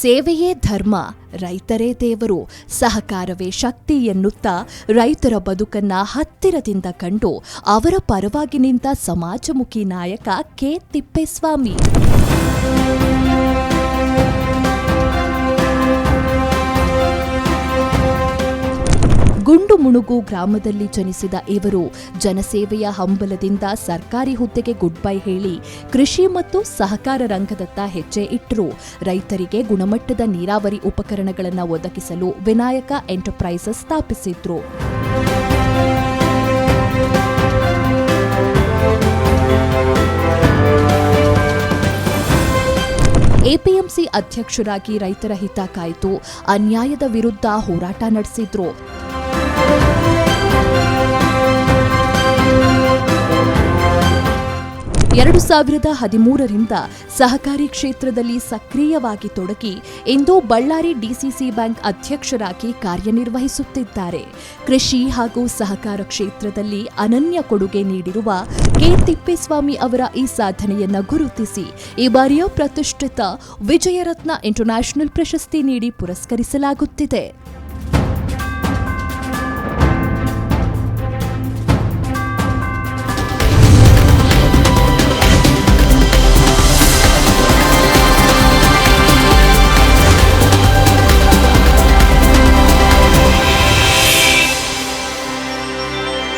ಸೇವೆಯೇ ಧರ್ಮ, ರೈತರೇ ದೇವರು, ಸಹಕಾರವೇ ಶಕ್ತಿ ಎನ್ನುತ್ತಾ ರೈತರ ಬದುಕನ್ನ ಹತ್ತಿರದಿಂದ ಕಂಡು ಅವರ ಪರವಾಗಿ ನಿಂತ ಸಮಾಜಮುಖಿ ನಾಯಕ ಕೆ. ತಿಪ್ಪೇಸ್ವಾಮಿ. ಗುಂಡು ಮುಣುಗು ಗ್ರಾಮದಲ್ಲಿ ಜನಿಸಿದ ಇವರು ಜನಸೇವೆಯ ಹಂಬಲದಿಂದ ಸರ್ಕಾರಿ ಹುದ್ದೆಗೆ ಗುಡ್ ಬೈ ಹೇಳಿ ಕೃಷಿ ಮತ್ತು ಸಹಕಾರ ರಂಗದತ್ತ ಹೆಜ್ಜೆ ಇಟ್ಟರು. ರೈತರಿಗೆ ಗುಣಮಟ್ಟದ ನೀರಾವರಿ ಉಪಕರಣಗಳನ್ನು ಒದಗಿಸಲು ವಿನಾಯಕ ಎಂಟರ್ಪ್ರೈಸಸ್ ಸ್ಥಾಪಿಸಿದ್ರು. ಎಪಿಎಂಸಿ ಅಧ್ಯಕ್ಷರಾಗಿ ರೈತರ ಹಿತ ಕಾಯ್ದು ಅನ್ಯಾಯದ ವಿರುದ್ಧ ಹೋರಾಟ ನಡೆಸಿದ್ರು. 2013ರಿಂದ ಸಹಕಾರಿ ಕ್ಷೇತ್ರದಲ್ಲಿ ಸಕ್ರಿಯವಾಗಿ ತೊಡಗಿ ಇಂದು ಬಳ್ಳಾರಿ ಡಿಸಿಸಿ ಬ್ಯಾಂಕ್ ಅಧ್ಯಕ್ಷರಾಗಿ ಕಾರ್ಯನಿರ್ವಹಿಸುತ್ತಿದ್ದಾರೆ. ಕೃಷಿ ಹಾಗೂ ಸಹಕಾರ ಕ್ಷೇತ್ರದಲ್ಲಿ ಅನನ್ಯ ಕೊಡುಗೆ ನೀಡಿರುವ ಕೆ. ತಿಪ್ಪೇಸ್ವಾಮಿ ಅವರ ಈ ಸಾಧನೆಯನ್ನು ಗುರುತಿಸಿ ಈ ಬಾರಿಯ ಪ್ರತಿಷ್ಠಿತ ವಿಜಯರತ್ನ ಇಂಟರ್ನ್ಯಾಷನಲ್ ಪ್ರಶಸ್ತಿ ನೀಡಿ ಪುರಸ್ಕರಿಸಲಾಗುತ್ತಿದೆ.